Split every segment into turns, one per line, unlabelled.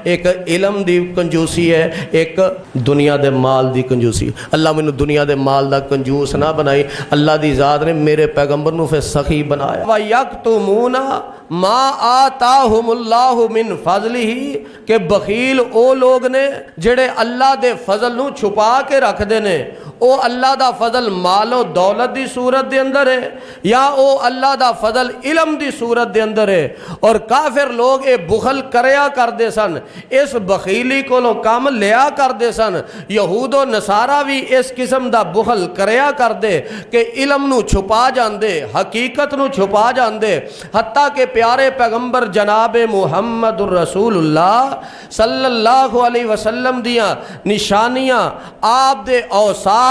ایک علم دی کنجوسی ہے, ایک دنیا دے مال دی کنجوسی. اللہ مینوں دنیا دے مال دا کنجوس نہ بنائی. اللہ دی ذات نے میرے پیغمبر نو پھر سخی بنایا. وَيَكْتُمُونَ مَا آتَاهُمُ اللَّهُ مِنْ فَضْلِهِ کہ بخیل او لوگ نے جڑے اللہ دے فضل نو چھپا کے رکھ دے نے. او اللہ دا فضل مال و دولت دی صورت دے اندر ہے یا او اللہ دا فضل علم دی صورت دے اندر ہے. اور کافر لوگ اے بخل کریا کر دے سن, اس بخیلی کو کام لیا کر دے سن. یہود و نصارہ بھی اس قسم دا بخل کریا کر دے کہ علم نو چھپا جاندے, حقیقت نو چھپا جاندے. حتیٰ کہ پیارے پیغمبر جناب محمد الرسول اللہ صلی اللہ علیہ وسلم دیاں نشانیاں, آپ دے اوصاف,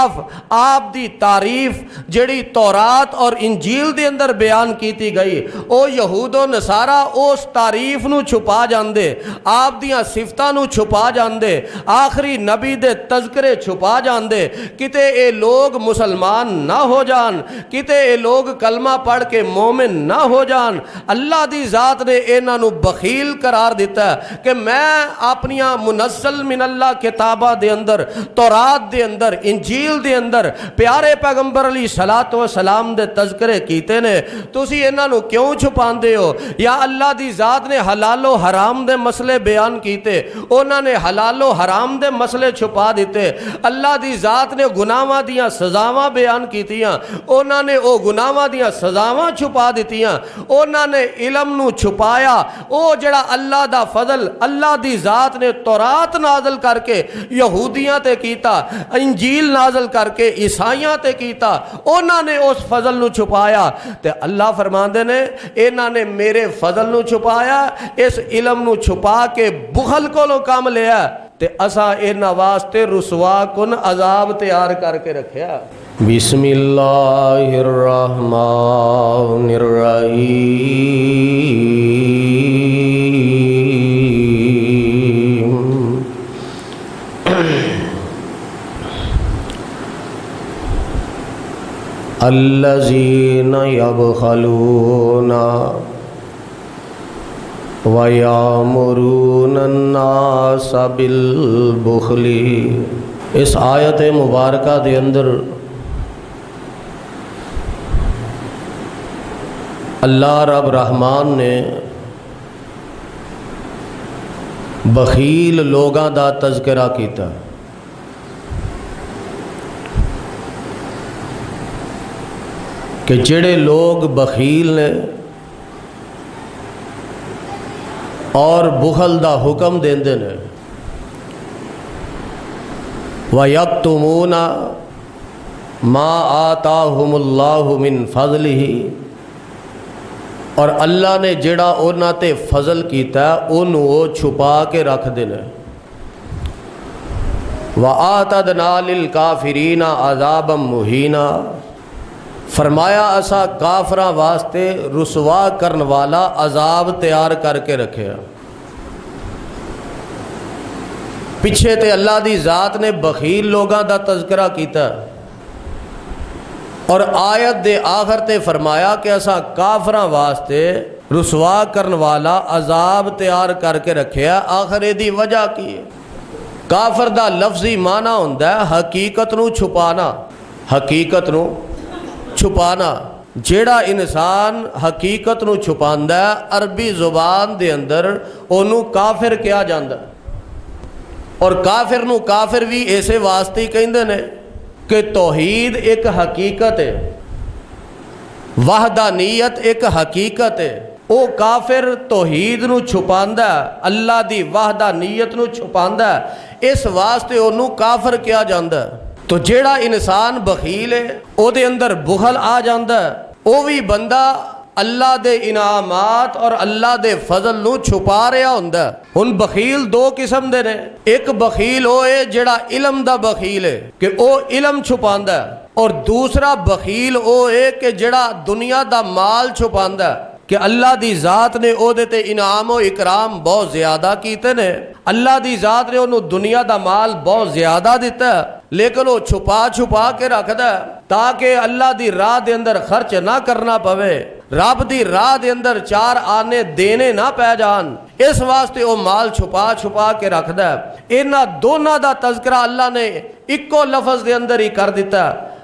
آپ دی تعریف جڑی تورات اور انجیل دے اندر بیان کیتی گئی, او یہود و نصارہ اس تعریف نو چھپا جاندے, آپ دیاں صفتاں نو چھپا جاندے, آخری نبی دے تذکرے چھپا جاندے. کتے اے لوگ مسلمان نہ ہو جان, کتے اے لوگ کلمہ پڑھ کے مومن نہ ہو جان. اللہ دی ذات نے انہاں نو بخیل قرار دیتا ہے کہ میں اپنیاں منزل من اللہ کتابہ دے اندر, تورات دے اندر, انجیل دے اندر پیارے پیغمبر علیہ الصلوۃ والسلام دے تذکرے کیتے نے, تسی انہاں نو کیوں چھپاندے ہو؟ یا اللہ دی ذات نے حلال و حرام دے مسئلے بیان کیتے, انہاں نے حلال و حرام دے مسئلے چھپا دیتے. اللہ دی ذات نے گناہاں دیاں سزاواں بیان کیتیاں, انہاں نے او گناہاں دیاں سزاواں چھپا دیتیاں. انہاں نے علم نو چھپایا. او جڑا اللہ دا فضل اللہ دی ذات نے تورات نازل کر کے یہودیاں تے کیتا, انجیل نازل کر کے عیسائیاں تے کیتا, انہاں نے اس فضل نو چھپایا. تے اللہ فرماندے نے انہاں نے میرے فضل نو چھپایا, اس علم نو چھپا کے بخل کولوں کام لیا, تے اساں انہاں واسطے رسوا کن عذاب تیار کر کے رکھیا. بسم اللہ الرحمن الرحیم. الذین یبخلون وَيَأْمُرُونَ النَّاسَ بِالْبُخْلِ. اس آیت مبارکہ دے اندر اللہ رب رحمان نے بخیل لوگاں دا تذکرہ کیتا کہ جڑے لوگ بخیل نے اور بخل دا حکم دیندے نے. وَيَكْتُمُونَ مَا آتَاهُمُ اللَّهُ مِنْ فَضْلِهِ, اور اللہ نے جڑا انہاں تے فضل کیتا ہے انہوں وہ چھپا کے رکھ دینے. وَآتَدْنَا لِلْكَافِرِينَ عَذَابًا مُهِينًا, فرمایا اسا کافراں واسطے رسوا کرن والا عذاب تیار کر کے رکھے. پیچھے تے اللہ دی ذات نے بخیل لوگاں دا تذکرہ کیتا اور آیت دے آخر تے فرمایا کہ اسا کافراں واسطے رسوا کرن والا عذاب تیار کر کے رکھیا. آخر دی وجہ کی ہے؟ کافر دا لفظی معنی ہوندا ہے حقیقت نو چھپانا. حقیقت نو چھپانا. جیڑا انسان حقیقت نو چھپاندا ہے عربی زبان دے اندر اونوں کافر کہا جاندا ہے. اور کافر نو کافر بھی ایسے واسطے کہندے نے کہ توحید ایک حقیقت ہے, وحدانیت ایک حقیقت ہے. او کافر توحید نو چھپاندا ہے, اللہ دی وحدانیت نو چھپاندا ہے, اس واسطے اونوں کافر کہا جاندا ہے. تو جیڑا انسان بخیل ہے او دے اندر بخل آ جاندا ہے. او بھی بندہ اللہ دے انعامات اور اللہ دے فضل نو چھپا رہا ہوندا ہے. ہن بخیل دو قسم دے نے. ایک بخیل او ہے جڑا علم دا بخیل ہے کہ او علم چھپاندا ہے, اور دوسرا بخیل او ہے کہ جڑا دنیا دا مال چھپاندا ہے کہ اللہ دی ذات نے او دے تے انعام و اکرام بہت زیادہ کیتے نے. اللہ دی ذات نے انہوں دنیا دا مال بہت زیادہ دیتا ہے, لیکن وہ چھپا چھپا کے رکھدا ہے تاکہ اللہ دی راہ دے اندر خرچ نہ کرنا پوے. रब दी राह दे अंदर चार आने देने ना पै जान, इस वास्ते वो माल छुपा छुपा के रखदा है। इन्हां दोनों दा तज़किरा अल्लाह ने इक्को लफ्ज़ दे अंदर ही कर दिता।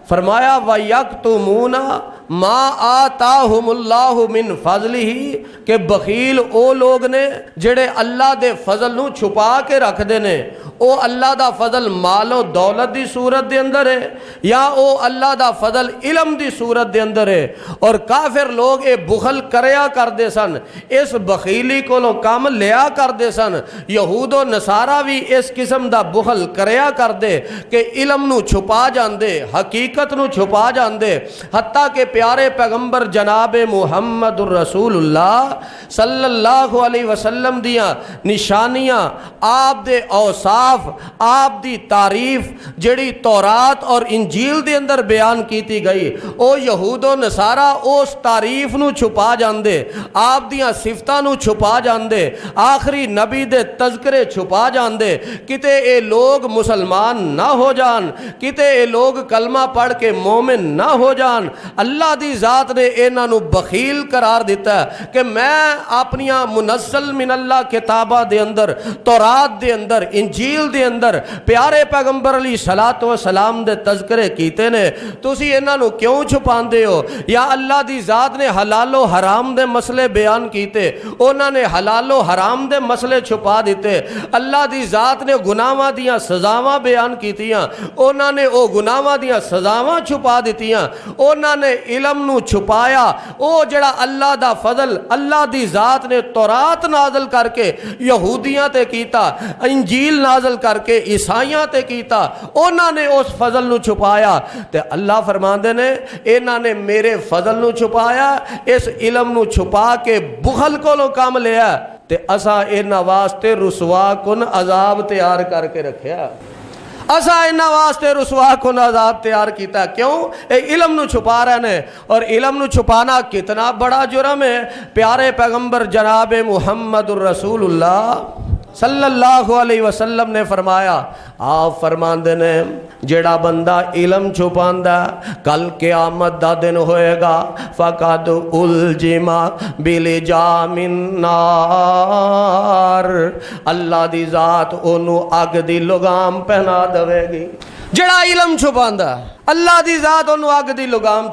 फरमाया वयक्तुमूना मा आताहुमुल्लाहु मिन फज़लिही, कि बखील ओ लोग ने जेड़े अल्लाह दे फजल नूं छुपा के रखदे ने। ओ अल्लाह दा फजल मालो दौलत दी सूरत दे अंदर है, या ओ अल्लाह दा फजल इलम दी सूरत दे अंदर है। और काफिर लोग ये बुखल करया करदे सन, इस बखीली कोलों काम लिया करदे सन। यहूदो नसारा भी इस किस्म दा बुखल करया करदे कि इलम नूं छुपा जांदे, हकीकत नूं छुपा जांदे। हत्ता के प्यारे पैगंबर जनाब मुहम्मदुर रसूलुल्लाह सल्लल्लाहु अलैहि वसल्लम दियां निशानियां, आप दे औसाफ, आप दी तारीफ जेड़ी तौरात और इंजील दे अंदर बयान कीती गई, ओ यहूदो नसारा उस तारीफ नूं छुपा जांदे, आप दियां सिफतां नूं छुपा जांदे, आखिरी नबी दे तज़किरे छुपा जांदे। किते ये लोग मुसलमान ना हो जान, किते ये लोग कलमा पढ़ के मोमिन ना हो जान। अल्लाह दी ज़ात ने इन्हां नूं बखील करार दिता कि मैं अपनियां मुनस्सल मिनल्लाह किताबां दे अंदर, तौरात दे अंदर, इंजील दे अंदर प्यारे पैगंबर अली सलातो सलाम दे तज़किरे कीते ने, तुसी इन्हां नूं क्यों छुपांदे हो? या अल्लाह दी ज़ात ने हलालो हराम दे मसले बयान कीते, उन्हां ने हलालो हराम दे मसले छुपा दिते। अल्लाह दी ज़ात ने गुनाहां दियां सज़ावां बयान कीतियां, उन्हां ने ओ गुनाहां दियां सज़ावां छुपा दित्तियां। उन्हां ने इलम नूं छुपाया। ओ जड़ा अल्लाह दा फजल अल्लाह दी ज़ात ने तौरात नाज़िल करके यहूदियां ते कीता, इंजील नाज़िल करके ईसाइयां ते कीता, उन्हां ने उस फजल नूं छुपाया। ते अल्लाह फरमांदे ने इन्हां ने मेरे फजल नूं छुपाया, इस इलम नूं छुपा के बुखल कोलों काम लिया, ते असा इन्हां वास्ते रुसवा कुन अजाब तैयार करके रखिया। असा इन्हां वास्ते रुसवा कुन अजाब तैयार किया। क्यों? ये इलम नूं छुपा रहे ने, और इलम नूं छुपाना कितना बड़ा जुर्म है। प्यारे पैगंबर जनाब मुहम्मदुर रसूलुल्लाह सल्लल्लाहु अलैहि वसल्लम ने फरमाया, आप फरमांदे ने जेड़ा बंदा इलम छुपांदा कल क़यामत दा दिन होएगा, फ़क़द उलजिमा बिलजामिन नार, अल्लाह दी ज़ात ओनू अग दी लगाम पहना देवेगी। जड़ा इलम छुपांदा अल्लाह दी ज़ात ओनू अग दी लगाम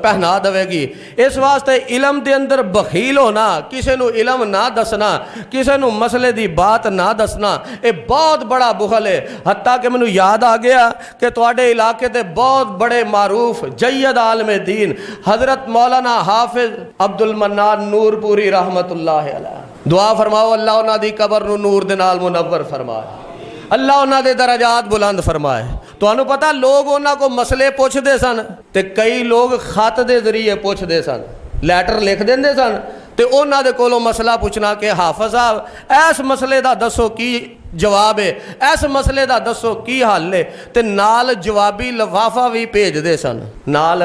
पहना देवेगी। इस वास्ते इलम दे अंदर बखील होना, किसी नू इलम ना दसना, किसी नू मसले दी बात ना दसना, ये बहुत बड़ा बुखल है। हत्ता कि मैनू याद आ गया कि तुहाडे इलाके दे बहुत बड़े मारूफ जय्यद आलम दीन हज़रत मौलाना हाफिज अब्दुल मन्नान नूरपुरी रहमतुल्लाह अलैह, दुआ फरमाओ अल्लाह उन्हां दी कबर नू नूर दे नाल मुनव्वर फरमाए, अल्लाह उन्हां दे दराजात बुलंद फरमाए। तुहानू पता लोग उन्हां को मसले पुछदे सन, ते कई लोग खत दे जरिए पुछदे सन, लैटर लिख देंदे सन, ते उन्हां दे कोलों मसला पुछना कि हाफिज साहब इस मसले दा दसो की जवाब है, इस मसले दा दसो की हल है, ते नाल जवाबी लिफाफा भी भेजदे सन, नाल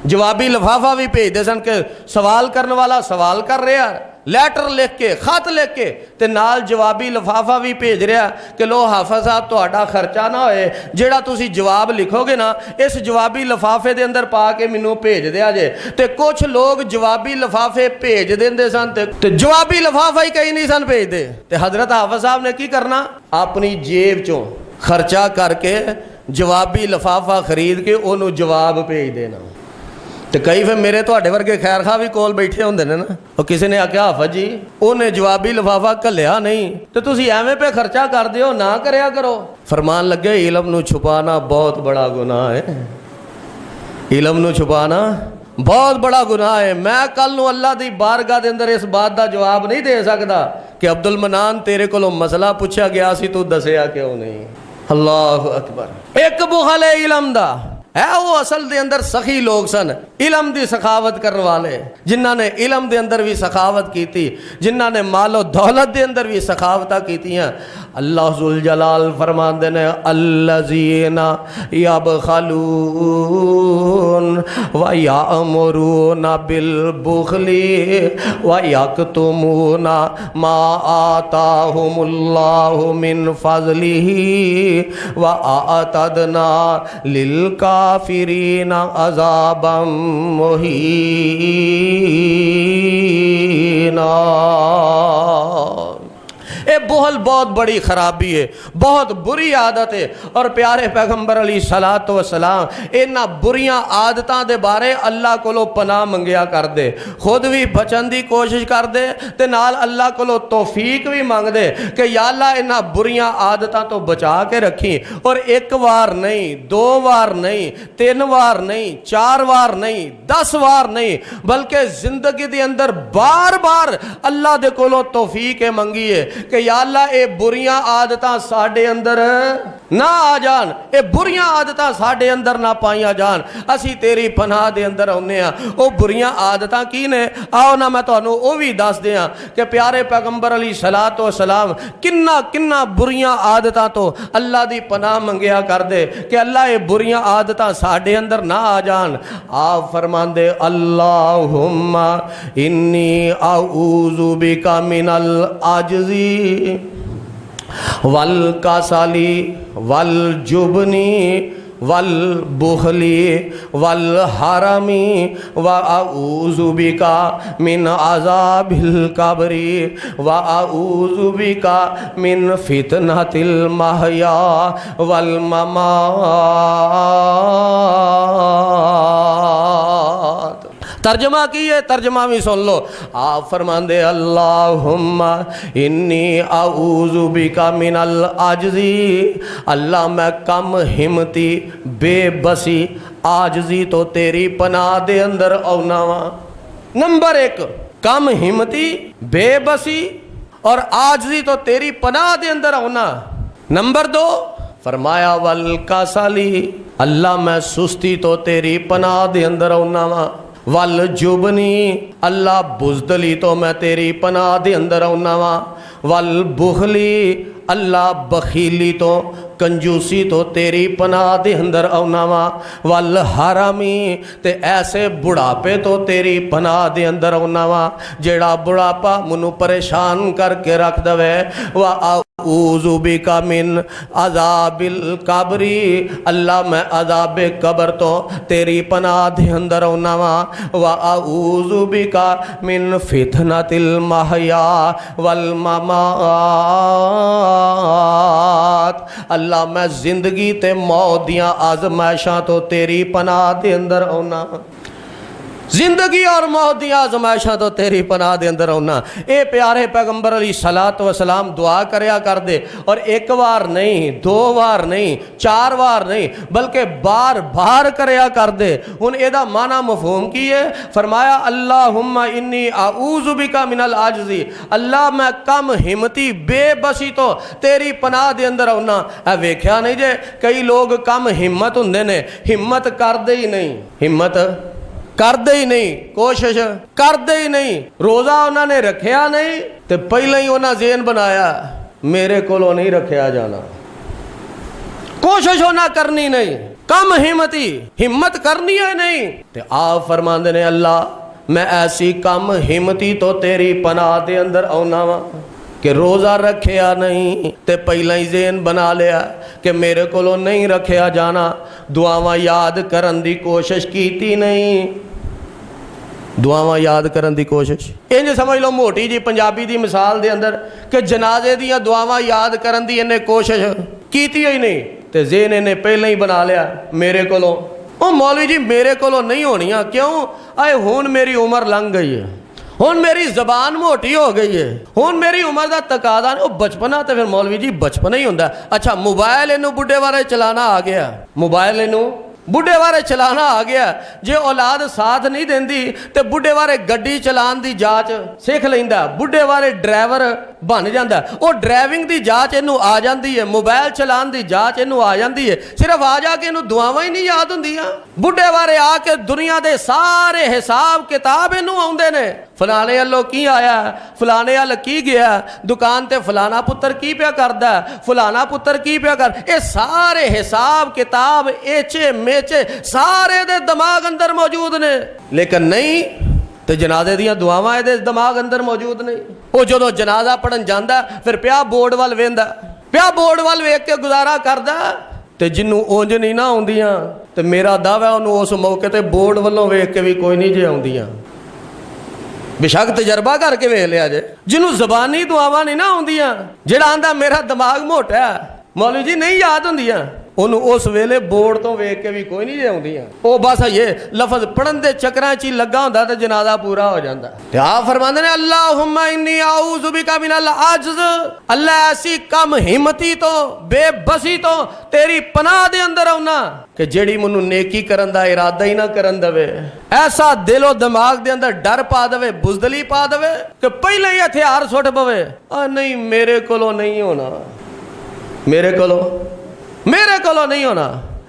जवाबी लिफाफा भी भेजदे सन कि सवाल करने वाला सवाल कर रहा, लैटर लिख के खत लिख के ते नाल जवाबी लिफाफा भी भेज रहा कि लो हाफिज साहब तुहाडा खर्चा ना होए, जेड़ा तुसी जवाब लिखोगे ना इस जवाबी लिफाफे दे अंदर पा के मैनू भेज दिया जे। ते कुछ लोग जवाबी लिफाफे भेज देंदे सन ते जवाबी लिफाफा ही कई नहीं सन भेजदे। ते हजरत हाफिज साहब ने की करना, अपनी जेब चों खर्चा करके जवाबी लिफाफा खरीद के उन्होंने जवाब भेज देना। तो कई फिर मेरे तुहाडे वर्गे खैर खा भी कोल बैठे होंदे ने ना, और किसी ने आख्या हाफिज जी उन्हें जवाबी लिफाफा घल्लिया नहीं तो तुसी एवें पे खर्चा कर दिओ, ना करया करो। फरमान लगे इलम नू छुपाना बहुत बड़ा गुनाह है, इलम नू छुपाना बहुत बड़ा गुनाह है। मैं कल नू अल्लाह दी बारगाह दे अंदर इस बात का जवाब नहीं दे सकता कि अब्दुल मनान तेरे कोलों मसला पूछा गया सी तू दसिया क्यों नहीं। अल्लाह अकबर। एक बुखल है इलम दा है, वो असल दे अंदर सखी लोग सन, इलम दी सखावत करने वाले, जिन्हों ने इलम दे अंदर भी सखावत की थी, जिन्हों ने मालो दौलत दे अंदर भी सखावत की। अल्लाह जुल जलाल फरमाते ने अल्लज़ीना यबखलून व यामुरूना बिल बुखली व यक्तुमूना मा आताहुमुल्लाहु मिन फज़लिही व आतदना लिल का الكافرين عذابا مهينا۔ یہ بہت بڑی خرابی ہے، بہت بری عادت ہے، اور پیارے پیغمبر علیہ الصلوۃ والسلام انہاں بریاں عادتاں دے بارے اللہ کولو پناہ منگیا کر دے، خود بھی بچن دی کوشش کر دے تے نال اللہ کولو توفیق بھی مانگ دے کہ یا اللہ انہاں بریاں عادتاں تو بچا کے رکھی، اور ایک وار نہیں، 2 وار نہیں، 3 وار نہیں، 4 وار نہیں، 10 وار نہیں، بلکہ زندگی دے اندر بار بار اللہ دے کولو توفیق منگی ہے کہ یا اللہ اے بریاں عادتاں ساڈے اندر نہ آ جان، اے بریاں عادتاں ساڈے اندر نہ پائیاں جان، اسی تیری پناہ دے اندر ہونے ہاں۔ او بریاں عادتاں کی نے؟ آؤ نا میں تانوں او بھی دس دیاں کہ پیارے پیغمبر علیہ الصلوۃ والسلام کنا بریاں عادتاں تو اللہ دی پناہ منگیا کر دے کہ اللہ اے بریاں عادتاں ساڈے اندر نہ آ جان۔ آپ فرماندے اللہم انی اعوذ بک من العجز والکسل والجبن والبخل والحرم واعوذ بک من عذاب القبر واعوذ بک من فتنۃ المحیا والممات۔ ترجمہ کی ہے، ترجمہ بھی سن لو۔ آپ فرماندے اللہم انی اعوذ بک من العجز، اللہ میں کم ہمتی، بے بسی، عاجزی تو تیری پناہ دے اندر اونا وا۔ نمبر 1 کم ہمتی، بے بسی اور عاجزی تو تیری پناہ دے اندر اونا۔ نمبر 2 فرمایا والکسلی، اللہ میں سستی تو تیری پناہ دے اندر اونا وا۔ والجبنی، اللہ بزدلی تو میں تیری پناہ دے اندر اونا وا۔ والبخلی، اللہ بخیلی تو کنجوسی تو تیری پناہ دے اندر اونا وا۔ والحرمی، تے ایسے بڑھاپے تو تیری پناہ دے اندر اونا وا جیڑا بڑھاپا منو پریشان کر کے رکھ دوے۔ وَأَعُوذُ بِكَ مِنْ عَذَابِ الْقَبْرِ، اللہ میں عذاب قبر تو تیری پناہ دے اندر اونا وا۔ وَأَعُوذُ بِكَ مِنْ فِتْنَةِ الْمَحْيَا وَالْمَمَاتِ، اللہ میں زندگی تے موت دیاں آزمائشاں تو تیری پناہ دے اندر ہونا۔ زندگی اور موت دی آزمائشاں تو تیری پناہ دے اندر ہونا۔ اے پیارے پیغمبر علیہ الصلوۃ والسلام دعا کریا کر دے، اور 1 وار نہیں، 2 وار نہیں، 4 وار نہیں، بلکہ بار بار کریا کر دے۔ ان ایدہ معنی مفہوم کی ہے، فرمایا اللہم انی اعوذ بک من العجز، اللہ میں کم ہمتی، بے بسی تو تیری پناہ دے اندر ہونا۔ اے ویکھیا نہیں جے کئی لوگ کم ہمت ہوندے نے، ہمت کر دے ہی نہیں، ہمت کر دے ہی نہیں، کوشش کر دے ہی نہیں، روزہ انہوں نے رکھیا نہیں تو پہلے ہی انہوں نے ذہن بنایا میرے کولوں نہیں رکھیا جانا، کوشش ہونا کرنی نہیں، کم ہمتی، ہمت کرنی ہے نہیں۔ تو آپ فرماندے نے اللہ میں ایسی کم ہمتی تو تیری پناہ دے اندر اونا وا کہ روزہ رکھیا نہیں تے پہلے ہی ذہن بنا لیا کہ میرے کولوں نہیں رکھیا جانا، دعاواں یاد کرن دی کوشش کیتی نہیں، دعاواں یاد کرن دی کوشش انج سمجھ لو موٹی جی پنجابی دی مثال دے اندر کہ جنازے دیاں دعاواں یاد کرن دی انہیں کوشش کیتی ہی نہیں تے ذہن انہیں پہلے ہی بنا لیا میرے کولوں، او مولوی جی میرے کولوں نہیں ہونیاں، کیوں؟ آئے ہون میری عمر لنگ گئی ہے، ہون میری زبان موٹی ہو گئی ہے، ہون میری عمر دا تقاضا نہیں، بچپنا تے پھر مولوی جی بچپنا ہی ہوندا ہے۔ اچھا موبائل اینو بڈھے وارے چلانا آ گیا، موبائل اینو بڈھے وارے چلانا آ گیا، جے اولاد ساتھ نہیں دیندی تے بڈھے وارے گڈی چلان دی جاچ سیکھ لیندا، بڈھے وارے ڈرائیور بن جاندا، او ڈرائیونگ دی جاچ اینو آ جاندی ہے، موبائل چلان دی جاچ اینو آ جاندی ہے، صرف آ جا کے اینو دعاواں ہی نہیں یاد ہوندیاں۔ بڈھے وارے آ کے دنیا دے سارے حساب کتاب اینو آوندے نے، فلانے اللہ کی آیا ہے، فلانے اللہ کی گیا ہے، دکان تے فلانا پتر کی پیا کردا ہے، فلانا پتر کی پیا کر، اے سارے حساب کتاب ایچے میچے سارے دے دماغ اندر موجود نے، لیکن نہیں تے جنازے دیاں دعاواں دے دماغ اندر موجود نہیں۔ وہ جدوں جنازہ پڑھن جاندا پھر پیا بورڈ وال ویندا، پیا بورڈ وال ویکھ کے گزارا کردا ਤੇ ਜਿਹਨੂੰ ਉਂਝ ਨਹੀਂ ਨਾ ਆਉਂਦੀਆਂ ਤੇ ਮੇਰਾ ਦਾਅਵਾ ਉਹਨੂੰ ਉਸ ਮੌਕੇ ਤੇ ਬੋਰਡ ਵੱਲੋਂ ਵੇਖ ਕੇ ਵੀ ਕੋਈ ਨਹੀਂ ਜੇ ਆਉਂਦੀਆਂ। ਬੇਸ਼ੱਕ ਤਜਰਬਾ ਕਰਕੇ ਵੇਖ ਲਿਆ ਜੇ। ਜਿਹਨੂੰ ਜ਼ਬਾਨੀ ਦੁਆਵਾਂ ਨਹੀਂ ਨਾ ਆਉਂਦੀਆਂ, ਜਿਹੜਾ ਆਂਦਾ ਮੇਰਾ ਦਿਮਾਗ ਮੋਟਾ ਹੈ, ਮੌਲਵੀ ਜੀ ਨਹੀਂ ਯਾਦ ਹੁੰਦੀਆਂ, ਉਹਨੂੰ ਉਸ ਵੇਲੇ ਬੋਰਡ ਤੋਂ ਵੇਖ ਕੇ ਵੀ ਕੋਈ ਨਹੀਂ ਜੇ ਆਉਂਦੀਆਂ। ਉਹ ਬਸ ਇਹ ਲਫ਼ਜ਼ ਪੜਨ ਦੇ ਚੱਕਰਾਂ 'ਚ ਹੀ ਲੱਗਾ ਹੁੰਦਾ ਤੇ ਜਨਾਜ਼ਾ ਪੂਰਾ ਹੋ ਜਾਂਦਾ। ਤੇ ਆਪ ਫਰਮਾਉਂਦੇ ਨੇ ਅੱਲਾਹੁम्मा इन्नी आऊज़ु बिका मिनल आज्ज़, अल्लाह ऐसी कम हिम्मती तो बेबसी तो तेरी पनाह दे अंदर आउना कि जेड़ी मैनू नेकी करन दा इरादा ही ना करन देवे, ऐसा दिलो दिमाग दे अंदर डर पा देवे, बुज़दली पा देवे कि पहले ही हथियार सुट पवे, नहीं मेरे कोलों नहीं होना, मेरे कोलों नहीं होना।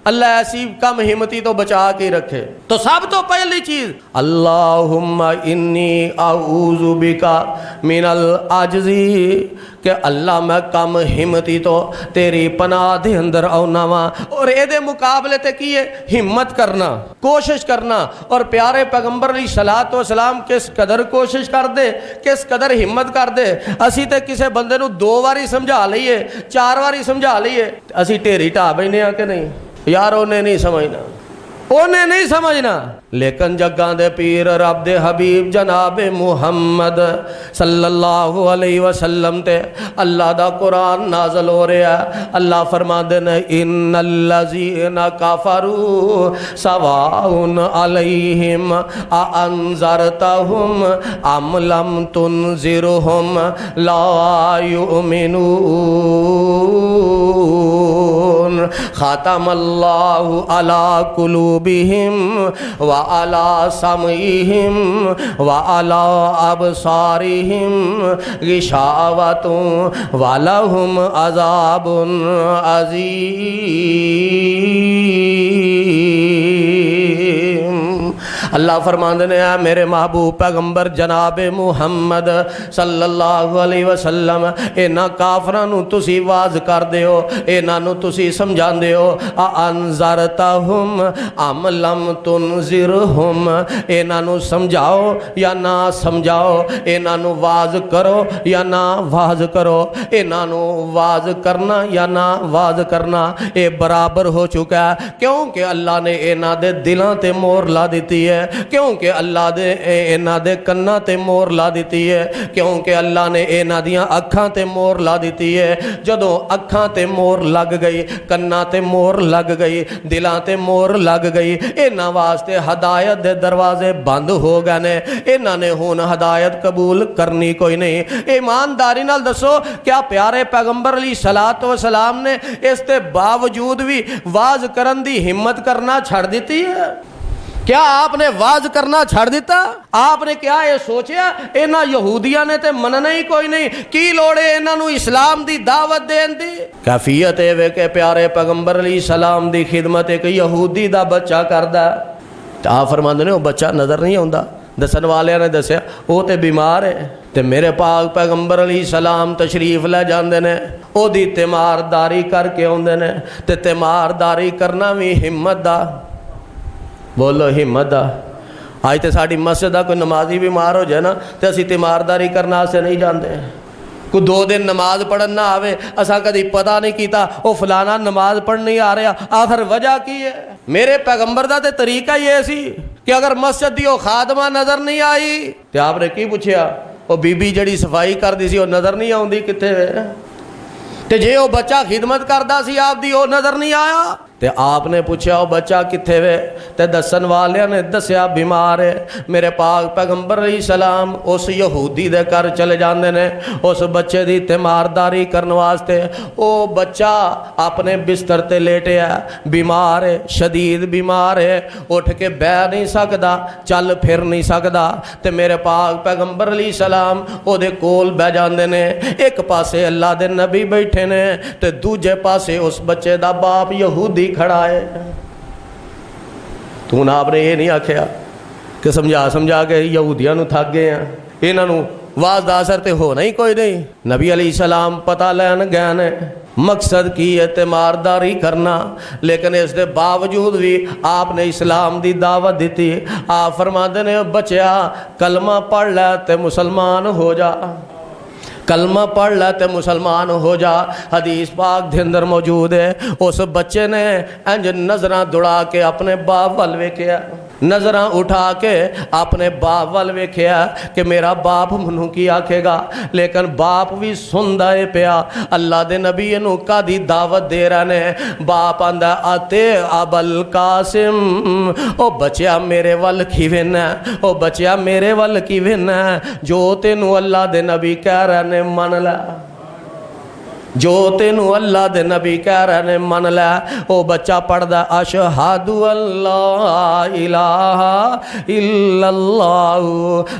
अल्लाह ऐसी कम हिम्मती तो बचा के रखे। तो सब तो पहली चीज अल्लाहुम्मा इन्नी आऊज़ु बिका मिनल आज्ज़ी, कि अल्लाह मैं कम हिम्मती तो तेरी पनाह दे अंदर आउना वा। और एदे मुकाबले ते की है हिम्मत करना, कोशिश करना। और प्यारे पैगंबर अलैहिस्सलातु वस्सलाम किस कदर कोशिश कर दे, किस कदर हिम्मत कर दे। असी ते किसी बंदे नू 2 वारी समझा लईए, 4 वारी समझा लईए, असी ढेरी ढा बैठे हैं कि नहीं यार, उन्हें नहीं समझना, उन्हें नहीं समझना। लेकिन जग्गां दे पीर रब दे हबीब जनाबे मुहम्मद सल्लल्लाहु अलैहि वसल्लम ते अल्लाह दा कुरान नाज़िल हो रहा है। अल्लाह फरमाते ने इन्नल्लज़ीना कफ़रू सवाउन अलैहिम आ अंज़रतहुम अम लम तुनज़िरहुम ला युमिनून ख़तमल्लाहु अला कुलूबिहिम व अला समइहिम व अला अबसारिहिम गिशावतुन व लहुम अज़ाबुन अज़ीम। अल्लाह फरमाते ने मेरे महबूब पैगंबर जनाबे मुहम्मद सल्लल्लाहु अलैहि वसल्लम, इन्हां काफरां नूं तुसीं वाज़ करदे हो, इन्हां नूं तुसीं समझांदे हो। अनज़रतहुम अम लम तुनज़िरहुम, इन्हां नूं समझाओ या ना समझाओ, इन्हां नूं वाज़ करो या ना वाज़ करो, इन्हां नूं वाज़ करना या ना वाज़ करना ये बराबर हो चुका है। क्योंकि अल्लाह ने इन्हां दे दिलां ते मोहर ला दी है, क्योंकि अल्लाह दे इन्हां दे कन्नां ते मोहर ला दी है, क्योंकि अल्लाह ने इन्हां दियां अखां ते मोहर ला दी है। जदों अखां ते मोहर लग गई, कन्नां ते मोहर लग गई, दिलां ते मोहर लग गई, इन्हां वास्ते हदायत दे दरवाजे बंद हो गए ने। इन्हां ने हुण हदायत कबूल करनी कोई नहीं। ईमानदारी नाल दसो, क्या प्यारे पैगंबर अलैहिस्सलातु वस्सलाम ने इस दे बावजूद भी वाज करन दी हिम्मत करना छड़ दी है? क्या आपने वाज करना छड़ दिता? आपने क्या ये सोचा इन्हां यहूदियां ने ते मनना ही कोई नहीं, की लोड़ है इन्हां नूं इस्लाम दी दावत देण दी? कैफियत ये वे कि प्यारे पैगंबर अलैहिस्सलाम दी खिदमत एक यहूदी दा बच्चा करदा। आप फरमांदे ने वो बच्चा नज़र नहीं आउंदा, दसन वालियां ने दस्सिया वो ते बीमार है। ते मेरे पाक पैगंबर अलैहिस्सलाम तशरीफ ले जांदे ने, ओदी तीमारदारी करके आउंदे ने। ते तीमारदारी करना भी हिम्मत दा, बोलो हिम्मत दा। अज तो साड़ी मस्जिद का कोई नमाजी बीमार हो जाए ना तो असी तीमारदारी करने से नहीं जाते। कोई 2 दिन नमाज पढ़न ना आवे, असा कभी पता नहीं किया वो फलाना नमाज पढ़ नहीं आ रहा, आखिर वजह की है? मेरे पैगंबर का तो तरीका ये सी कि अगर मस्जिद की वो खादमा नज़र नहीं आई तो आपने की पूछया वो बीबी जड़ी सफाई करती सी वो नज़र नहीं आती कितने, तो जे वो बच्चा खिदमत करता सी आपकी वो नज़र नहीं आया ते आपने पूछा वो बच्चा कित्थे वे, ते दसन वालियां ने दस्या बीमार है। मेरे पाक पैगंबर अलैहिस्सलाम उस यहूदी दे घर चले जाते ने उस बच्चे की तीमारदारी करने वास्ते। वो बच्चा अपने बिस्तर ते लेटिया, बीमार है, शदीद बीमार है, उठ के बह नहीं सकता, चल फिर नहीं सकता। ते मेरे पाक पैगंबर अलैहिस्सलाम ओदे कोल बह जाते ने। एक पासे अल्लाह दे नबी बैठे ने ते दूजे पासे उस बच्चे दा बाप यहूदी खड़ा है। तू ना आपने ये नहीं आख्या कि समझा समझा के यहूदियां नूं थक गए हैं, इन्हां नूं वाज दा असर ते होना ही कोई नहीं। नबी अलैहिस्सलाम पता लैन गए ने, मकसद की है तीमारदारी करना, लेकिन इस दे बावजूद भी आपने इस्लाम दी दावत दी। आप फरमाते ने बच्चा कलमा पढ़ लै ते मुसलमान हो जा। कलमा पढ़ लै ते मुसलमान हो जा। हदीस पाक दे अंदर मौजूद है, उस बच्चे ने इंज नज़रां दुड़ा के अपने बाप वल वेखिया, नज़रां उठा के अपने बाप वल वेखिया कि मेरा बाप मैनू की आखेगा, लेकिन बाप भी सुनदा है पिया। अल्लाह दे नबी इनू कादी दावत दे रहे ने। बाप आंदा आते अबल कासिम, ओ बच्चा मेरे वल की वेना, ओ बच्चा मेरे वल की वेना, जो तेनू अल्लाह दे नबी कह रहे ने मन लै, जो तेनू अल्लाह दे नबी कह रहे ने मन लै। ओ बच्चा पढ़दा अशहदु अल्ला इलाहा इल्लल्लाहु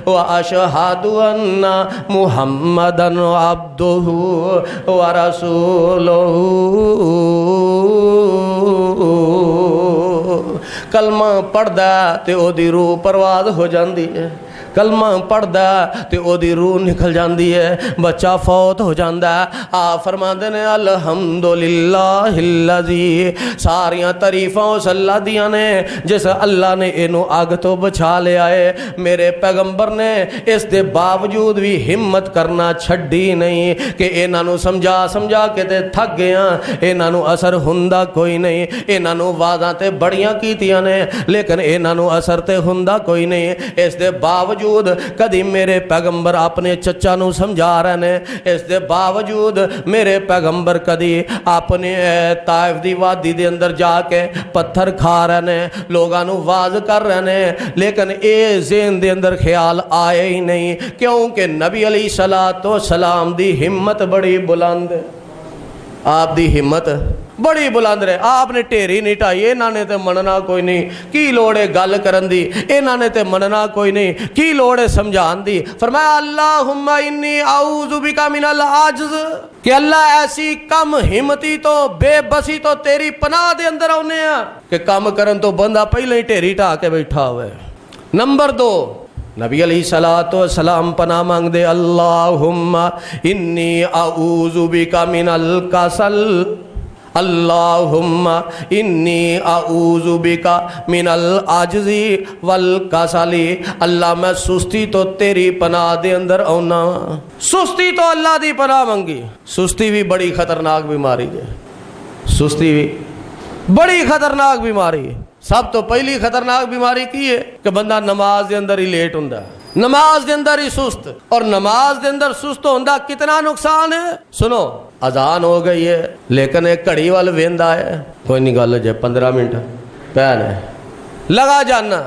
व अशहदु अन्ना मुहम्मदन अब्दुहु व रसूलुहु। कलमा पढ़दा ते ओदी रूह परवाज़ हो जाती है, कलमा पढ़दा ते ओदी रूह निकल जाती है, बच्चा फौत हो जाता है। आप फरमाते ने अल्हम्दुलिल्लाहिल्लज़ी, सारियां तरीफां उस अल्लाह दियां ने जिस अल्लाह ने इनू अग तो बचा लिया है। मेरे पैगंबर ने इस दे बावजूद भी हिम्मत करना छड्डी नहीं कि इन्हां समझा समझा के ते थक गया, इन्हां असर हुंदा कोई नहीं। इन्हां वाज़ां ते बड़ियां कीतियां ने लेकिन इन्हां असर ते हुंदा कोई नहीं। इस दे बावजूद कदी मेरे पैगंबर अपने चचा नू समझा रहे ने, इस दे बावजूद मेरे पैगंबर कदी अपने ताइफ दी वादी दे अंदर जाके पत्थर खा रहे ने, लोगों नू वाज कर रहे ने, लेकिन ये ज़हन दे अंदर ख्याल आए ही नहीं, क्योंकि नबी अलैहिस्सलातो सलाम दी हिम्मत बड़ी बुलंद है। आप दी हिम्मत बड़ी बुलंद रहे, आपने ढेरी नहीं ढाई, इन्हां ने ते मनना कोई नहीं, की लोड़ है गल करन दी, इन्हां ने ते मनना कोई नहीं, की लोड़ है समझान दी। फरमाया अल्लाहुम्मा इन्नी आऊज़ु बिका मिनल आज्ज़, कि अल्लाह ऐसी कम हिम्मती तो बेबसी तो तेरी पनाह दे अंदर आउने आ कि कम करन तो बंदा पहले ही ढेरी ढा के बैठा हुआ। नंबर 2, नबी अलैहिस्सलातो वस्सलाम पनाह मांगदे अल्लाहुम्मा इन्नी आऊज़ु बिका मिनल कसल, अल्लाहुम्मा इन्नी आऊज़ु बिका मिनल आज्ज़ी वल कसली। अल्लाह मैं सुस्ती तो तेरी पनाह दे अंदर आउना। सुस्ती तो अल्लाह दी पनाह मंगी। सुस्ती भी बड़ी खतरनाक बीमारी है, सुस्ती भी बड़ी खतरनाक बीमारी है। सब तो पहली खतरनाक बीमारी की है कि बंदा नमाज के अंदर ही लेट हुंदा, नमाज के अंदर ही सुस्त, और नमाज के अंदर सुस्त होंदा कितना नुकसान है। सुनो, अजान हो गई है लेकिन एक घड़ी वाल वेंदा है, कोई नहीं गल जे 15 मिनट पैन है लगा जाना,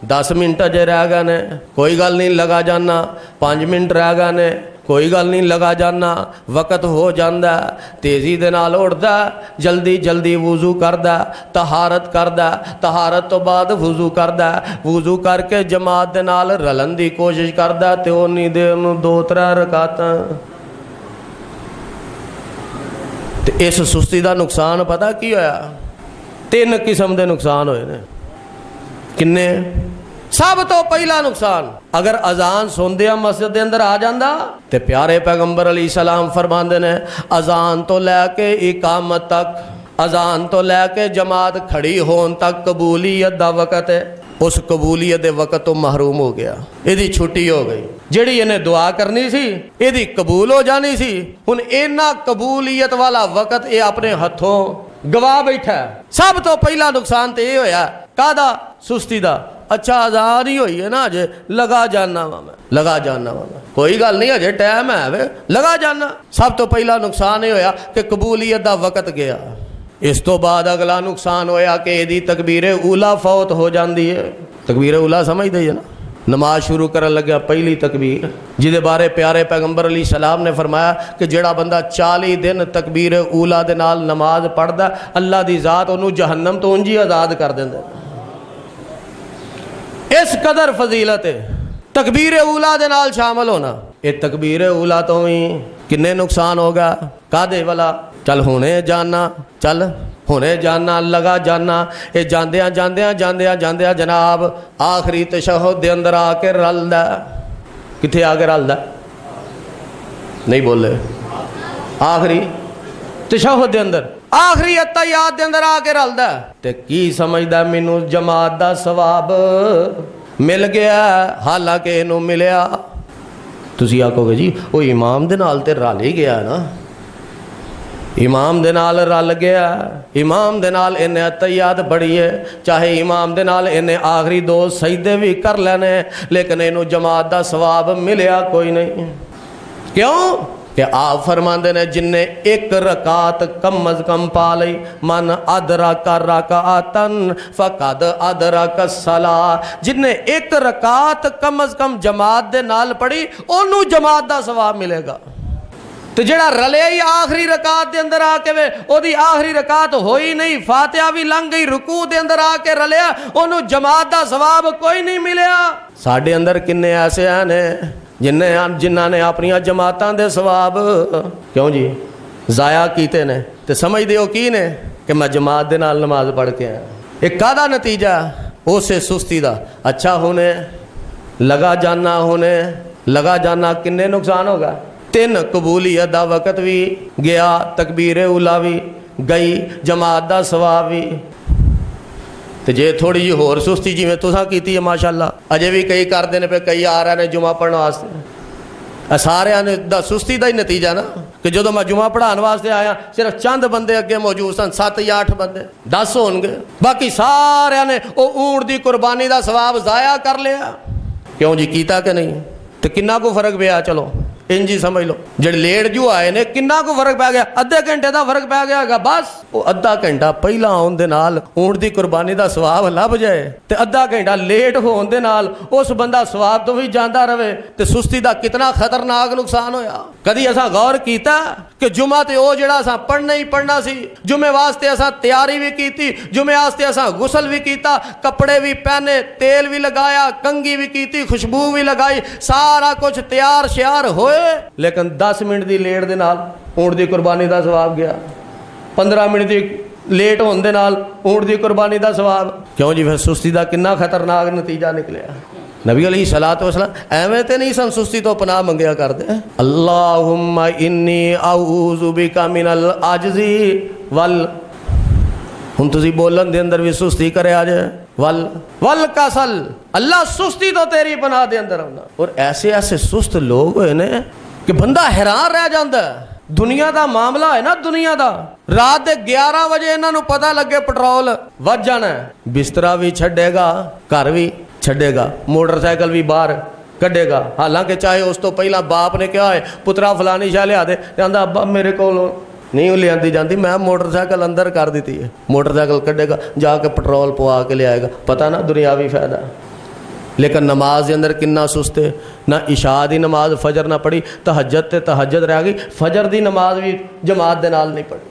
10 मिनट अजे रह गए ने, कोई गल नहीं लगा जाना, 5 मिनट रह गए ने, कोई गल नहीं लगा जाना। वक़्त हो जाता, तेज़ी दे नाल उठदा, जल्दी जल्दी वुज़ू करदा, तहारत करदा, तहारत तो बाद वुज़ू करदा, वुज़ू करके जमात दे नाल रलन दी कोशिश करदा ते उन्नी देर नूं 2-3 रकातां। ते इस सुस्ती का नुकसान पता की होया? 3 किस्म के नुकसान होए ने। किन्ने? सब तो पहला नुकसान, अगर अजान सुनदिया मस्जिद के अंदर आ जाता तो प्यारे पैगंबर अलैहिस्सलाम फरमाते ने अजान तो लैके इकामत तक, अजान तो लैके जमात खड़ी होन तक कबूलियत का वक़्त है। उस कबूलियत के वक़्त तो महरूम हो गया, यदी छुट्टी हो गई। जिहड़ी इन्हें दुआ करनी सी यदी कबूल हो जानी सी, हुण इन्ना कबूलियत वाला वक़्त ये अपने हथों गवा बैठा। सब तो पहला नुकसान तो ये होया कादा? सुस्ती का। अच्छा अजान ही हुई है ना, अजे लगा जाना वा मैं, लगा जाना वा मैं, कोई गल नहीं अजे टाइम है वे, लगा जाना। सब तो पहला नुकसान ये होया कि कबूलियत का वक़्त गया। इस तो बाद अगला नुकसान होया कि यदि तकबीर ऊला फौत हो जाती है। तकबीर ऊला समझते है ना, नमाज शुरू करन लग्या पहली तकबीर, जिदे बारे प्यारे पैगंबर अलैहिस्सलाम ने फरमाया कि जेड़ा बंदा 40 दिन तकबीर ऊला दे नाल नमाज पढ़दा, अल्लाह दी ज़ात उन्हूं जहन्नम तो उंज ही आज़ाद कर देंदा। इस कदर फजीलत है तकबीर ऊला दे नाल शामिल होना। ये तकबीर ऊला तो भी किन्ने नुकसान होगा? कादे वाला? चल हुणे जाना, चल हुणे जाना, लगा जाना। ये जांदियां जांदियां जांदियां जांदियां जनाब आखिरी तशहुद दे अंदर आके रलदा। किथे आके रलदा? नहीं बोले। आखिरी तशहुद दे अंदर, आखिरी अत्तहियात दे अंदर आके रलदा। ते की समझदा मैनू जमात दा सवाब मिल गया, हालांकि इनू मिलिया ਤੁਸੀਂ ਆਖੋਗੇ ਜੀ ਉਹ ਇਮਾਮ ਦੇ ਨਾਲ ਤੇ ਰਲ ਹੀ ਗਿਆ ਨਾ, इमाम दे नाल रल गया, इमाम दे नाल इन्हें अतहियात पढ़ी है, चाहे इमाम दे नाल इन्हें आखिरी दो सजदे भी कर लेने, लेकिन इनू जमात दा सवाब मिलिया कोई नहीं। क्यों कि आप फरमाते ने जिन्ने एक रकात कम अज कम पा लई, मन अदरक रकातन फकद अदरक सला, जिन्ने एक रकात कम अज कम जमात दे नाल पढ़ी ओनू जमात दा सवाब मिलेगा। तो जड़ा रलिया ही आखिरी रकात दे अंदर आके वे ओदी आखिरी रकात होई नहीं, फातिहा भी लंघ गई, रुकू दे अंदर आके रलिया, ओनू जमात दा सवाब कोई नहीं मिलिया। साडे अंदर किन्ने ऐसे हैं जिन्हां ने अपनी जमातां दे सवाब क्यों जी जाया कीते ने, ते समझदे हो की ने कि मैं जमात दे नाल नमाज पढ़ के आया। एक कादा नतीजा उसे सुस्ती दा, अच्छा होने लगा जाना, होने लगा जाना किन्ने नुकसान होगा। 3 कबूलियत दा वक़्त भी गया, तकबीर उला भी गई, जमात दा सवाब भी। तो जे थोड़ी जी होर सुस्ती जिवें तुसां कीती है माशाअल्लाह, अजे भी कई करते हैं पे, कई आ रहे हैं जुमा पढ़ने वास्ते, सारे दा सुस्ती का ही नतीजा ना कि जो मैं जुमा पढ़ाने वास्ते आया सिर्फ चंद बंदे अगे मौजूद सन, 7 या 8 बंदे 10 होणगे, बाकी सारे ने वो ऊंट की कुर्बानी का सवाब जाया कर लिया। क्यों जी कीता कि नहीं? तो किन्ना को फर्क पिया, चलो इंज ही समझ लो, जेडे लेट जो आए ने किन्ना को फर्क पै गया, अद्धे घंटे का फर्क पै गया बस। वो अद्धा घंटा पहला आउण दे नाल ऊंट की कुर्बानी का सवाब लभ जाए, ते अद्धा घंटा लेट होने दे नाल उस बंदा सवाब तो भी जाता रहे, तो सुस्ती का कितना खतरनाक नुकसान होया। कदी असां गौर कीता कि जुमा ते ओ जेड़ा असां पढ़ना ही पढ़ना सी, जुमे वास्ते असां तैयारी भी कीती, जुमे वास्ते असां गुसल भी कीता, कपड़े भी पहने, तेल भी लगाया, कंघी भी कीती, खुशबू भी लगाई, सारा कुछ तैयार श्यार होए, लेकिन 10 मिनट की लेट दे नाल ऊंट की कुर्बानी का सवाब गया, 15 मिनट की लेट होने दे नाल ऊंट की कुर्बानी का सवाब। क्यों जी? फिर सुस्ती का कितना खतरनाक नतीजा निकलिया। नबी अलैहिस्सलातु वस्सलाम एवें ते नहीं सन सुस्ती तो पनाह मंगया करते, अल्लाहुम्मा इन्नी औज़ु बिका मिनल आजजी वल, हुण तुसीं बोलन दे अंदर भी सुस्ती करे आज वल कसल, अल्लाह सुस्ती तो तेरी पनाह दे अंदर आउंदा। और ऐसे ऐसे सुस्त लोग होए ने कि बंदा हैरान रह जांदा है। दुनिया का मामला है ना, दुनिया का रात के 11 बजे इन्हां नूं पता लगे पेट्रोल वध जाना है, बिस्तरा भी छड्डेगा, घर भी छड्डेगा, मोटरसाइकिल भी बाहर कढ़ेगा। हालांकि चाहे उस तो पहला बाप ने कहा है पुत्रा फलानी शाह लिया दे, कहता अब्बा मेरे को नहीं लियांदी जाती, मैं मोटरसाइकिल अंदर कर दी है, मोटरसाइकिल कढ़ेगा, जाके पेट्रोल पवा के लियाएगा, पता ना दुनियावी फायदा। लेकिन नमाज के अंदर किन्ना सुस्ते, ना इशा की नमाज फजर ना पढ़ी, तहज्जुद ते तहज्जुद रह गई, फजर की नमाज भी जमात दे नाल नहीं पढ़ी।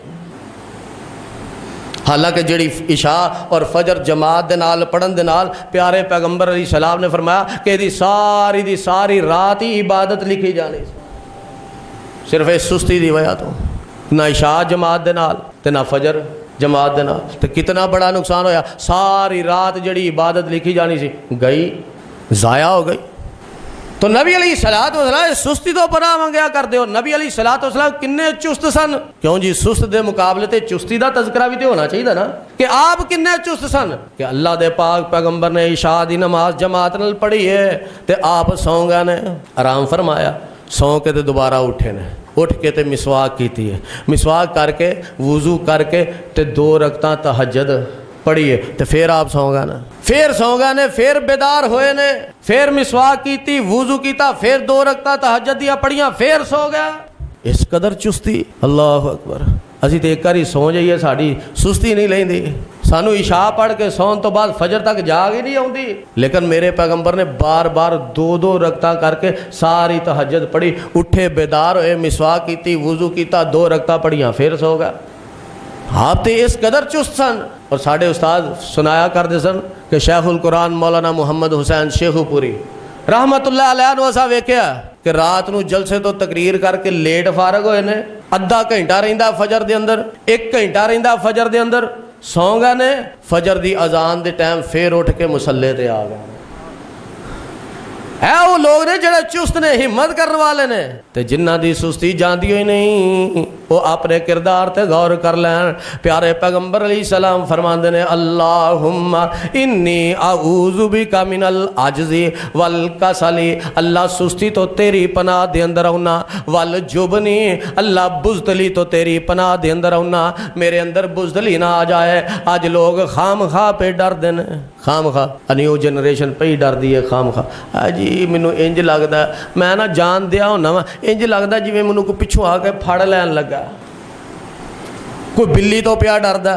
हालांकि जिहड़ी इशा और फजर जमात दे नाल पढ़न दे नाल प्यारे पैगंबर अलैहिस्सलाम ने फरमाया कि दी सारी रात ही इबादत लिखी जानी, सिर्फ इस सुस्ती की वजह तो, ना इशा जमात दे नाल ते ना फजर जमात दे नाल। तो कितना बड़ा नुकसान होया, सारी रात जिहड़ी इबादत लिखी जानी सी गई, ज़ाया हो गई। तो नबी अलैहिस्सलातु वस्सलाम सुस्ती तो पनाह मंगया करते हो। नबी अलैहिस्सलातु वस्सलाम किन्ने चुस्त सन, क्यों जी सुस्त दे मुकाबले ते चुस्ती का तज़किरा भी तो होना चाहिए ना कि आप किन्ने चुस्त सन कि अल्लाह दे पाक पैगंबर ने इशा दी नमाज जमात नाल पढ़ी है, ते आप सौ गए ने, आराम फरमाया, सौ के ते दोबारा उठे ने, उठ के ते मिसवाक की है, मिसवाक करके वुजू करके ते 2 रकतां तहज्जुद पढ़िए, तो फिर आप सौ गए ना, फिर सौ गए ने, फिर बेदार होए ने, फिर मिसवाक की, वुजू किया, फिर 2 रकतां तहज्जुद दियां पढ़ियां, फिर सो गया। इस कदर चुस्ती, अल्लाह अकबर। असी तो एक बारी सौ जाइए साड़ी सुस्ती नहीं लेंदी, सानू इशा पढ़ के सौन तो बाद फजर तक जाग ही नहीं आती, लेकिन मेरे पैगंबर ने बार बार 2-2 रकतां करके सारी तहज्जुद पढ़ी, उठे बेदार होए, मिसवाक की, वुजू किया, 2 रकतां पढ़ियां, फिर सो गया। आप तो इस कदर चुस्त सन। और साढ़े उस्ताद सुनाया करते सन कि शेखुल कुरान मौलाना मुहम्मद हुसैन शेखुपुरी रहमतुल्लाह अलैह नूं असां वेख्या कि रात नूं जलसे तो तकरीर करके लेट फारग होए ने, अद्धा घंटा रहिंदा फजर दे अंदर, 1 घंटा रहिंदा फजर दे अंदर, सौ गए ने, फजर दी अजान दे टाइम फिर उठ के मुसल्ले ते आ गए। ہے وہ لوگ نے جڑے چست نے ہمت کرنے والے نے تے جنہ دی سستی جاندی ہوئی نہیں وہ اپنے کردار تے غور کر لین پیارے پیغمبر علیہ السلام فرماندے نے اللہم انی اعوذ بک من العجز والکسل اللہ سستی تو تیری پناہ دے اندر ہونا والجبنی اللہ بزدلی تو تیری پناہ دے اندر ہونا میرے اندر بزدلی نہ آ جائے آج لوگ خام خواہ پہ ڈر دین خام خواہ نیو جنریشن پہ ہی ڈر دی ہے خام خواہ جی مینو انج لگتا ہے میں نا جان دیا ہونا وا انج لگتا جی میں مینو کو پچھوں آ کے پھڑ لین لگا کوئی بلی تو پیا ڈردا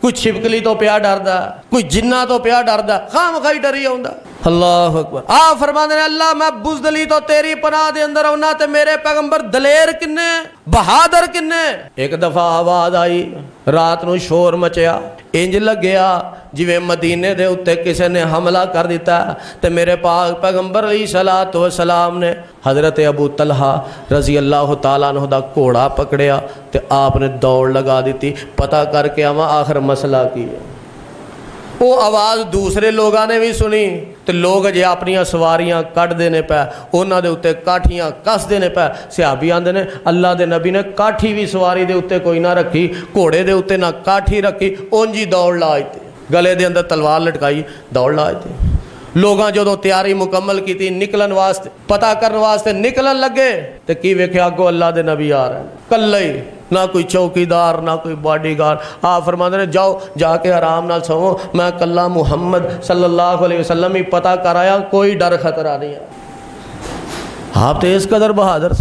کوئی چھپکلی تو پیا ڈردا کوئی جنہ تو پیا ڈردا خام خواہ ڈری آوندا اللہ اکبر آ فرماندے نے اللہ میں بزدلی تو تیری پناہ دے اندر ہونا تے میرے پیغمبر دلیر کنے بہادر کنے ایک دفعہ آواز آئی رات نو شور مچیا انج لگیا جویں مدینے دے اتے کسے نے حملہ کر دیتا تے میرے پاک پیغمبر علیہ الصلوۃ والسلام نے حضرت ابو طلحہ رضی اللہ تعالیٰ عنہ دا گھوڑا پکڑیا تے آپ نے دوڑ لگا دیتی پتہ کر کے آواں آخر مسئلہ کی ہے وہ آواز دوسرے لوگاں نے بھی سنی تو لوگ جے اپنی سواریاں کٹ دینے پہ انہاں دے اتے کاٹھیاں کس دینے پہ صحابی آندے نے اللہ دے نبی نے کاٹھی بھی سواری دے اتے کوئی نہ رکھی گھوڑے دے اتے نہ کاٹھی رکھی اونجی دوڑ لائے تھے گلے دے اندر تلوار لٹکائی دوڑ لائے تھے لوگاں جدوں تیاری مکمل کی تھی نکلن واسطے پتہ کرن واسطے نکلن لگے تے کی ویکھیا اگوں اللہ دے نبی آ رہے ہیں کلے ہی نہ کوئی چوکیدار نہ کوئی باڈی گارڈ آپ فرماندے نے جاؤ جا کے آرام نال سوو میں کلہ محمد صلی اللہ علیہ وسلم ہی پتہ کر آیا کوئی ڈر خطرہ نہیں ہے آپ تے اس قدر بہادر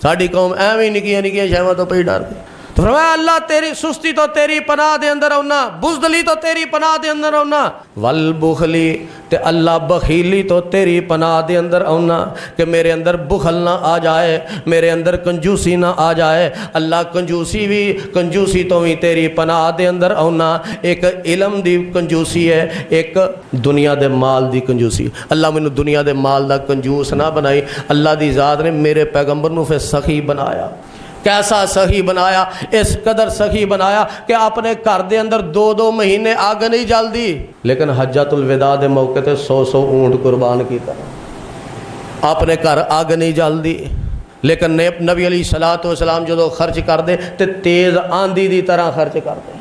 ساڈی قوم ایویں نکیاں نکیاں شیواں تو پئی ڈر گئی تو فرمایا اللہ تیری سستی تو تیری پناہ دے اندر ہونا بزدلی تو تیری پناہ دے اندر ہونا والبخلی تے اللہ بخیلی تو تیری پناہ دے اندر ہونا کہ میرے اندر بخل نہ آ جائے میرے اندر کنجوسی نہ آ جائے اللہ کنجوسی تو بھی تیری پناہ دے اندر ہونا ایک علم دی کنجوسی ہے ایک دنیا دے مال دی کنجوسی اللہ مینوں دنیا دے مال دا کنجوس نہ بنائی اللہ دی ذات نے میرے پیغمبر نو پھر سخی بنایا کیسا سخی بنایا اس قدر سخی بنایا کہ اپنے گھر دے اندر 2 مہینے آگ نہیں جلدی لیکن حجۃ الوداع دے موقع تے 100 اونٹ قربان کیتا اپنے گھر آگ نہیں جلدی لیکن نبی علیہ الصلوۃ والسلام جدو خرچ کر دے تے تیز آندھی دی طرح خرچ کر دے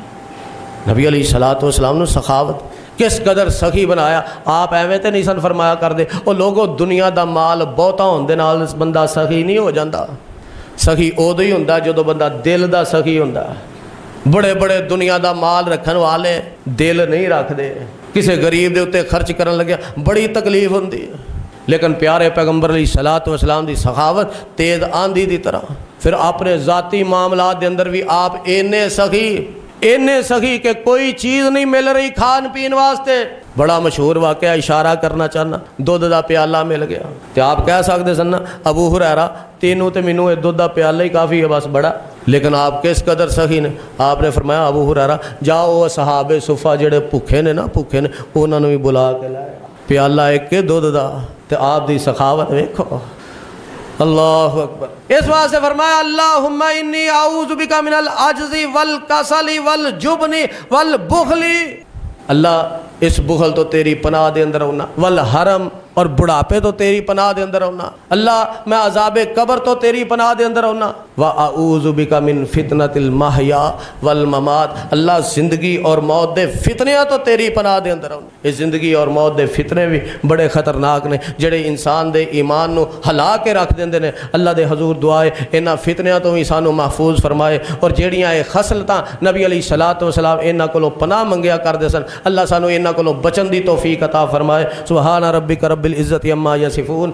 نبی علیہ الصلوۃ والسلام نے سخاوت کس قدر سخی بنایا آپ ایویں تے نہیں سن فرمایا کر دے او لوگوں دنیا دا مال بہتا ہون دے نال بندہ سخی نہیں ہو جاندا سخی ادو ہی ہوندا جدو بندہ دل دا سخی ہوندا بڑے بڑے دنیا دا مال رکھن والے دل نہیں رکھ دے کسے غریب دے اتے خرچ کرن لگیا بڑی تکلیف ہوندی لیکن پیارے پیغمبر علیہ الصلوۃ والسلام دی سخاوت تیز آندھی دی طرح پھر اپنے ذاتی معاملات دے اندر بھی آپ اینے سخی کہ کوئی چیز نہیں مل رہی کھان پین واسطے بڑا مشہور واقعہ اشارہ کرنا چاہنا دودھ دا پیالہ مل گیا تے آپ کہہ سکتے سن ابو ہریرہ تینوں تے مینوں یہ دودھ دا پیالہ ہی کافی ہے بس بڑا لیکن آپ کس قدر سخی نے آپ نے فرمایا ابو ہریرہ جاؤ صحابہ صفہ جڑے بھوکے نے انہاں نوں بھی بلا کے لایا پیالہ ایک کے دودھ دا تے آپ دی سخاوت ویکھو اللہ اکبر اس واسطے فرمایا اللہم انی اعوذ بک من العجز والکسل والجبن والبخل اللہ اس بخل تو تیری پناہ دے اندر ہونا والحرم اور بڑھاپے تو تیری پناہ دے اندر ہونا اللہ میں عذاب قبر تو تیری پناہ دے اندر ہونا وَأَعُوذُ بِكَ مِن فِتْنَةِ الْمَحْيَا وَالْمَمَاتِ اللہ زندگی اور موت دے فتنیاں تو تیری پناہ دے اندر ہونا یہ زندگی اور موت دے فتنے بھی بڑے خطرناک نے جڑے انسان دے ایمان نو ہلا کے رکھ دیندے نے اللہ دے حضور دعائے انہاں فتنیاں تو بھی سانو محفوظ فرمائے اور جیڑیاں اے خصلتاں نبی علیہ الصلوۃ والسلام انہاں کولوں پناہ منگیا کردے سن اللہ سانو انہاں کولوں بچن دی توفیق عطا فرمائے سبحان ربک رب العزت عما یصفون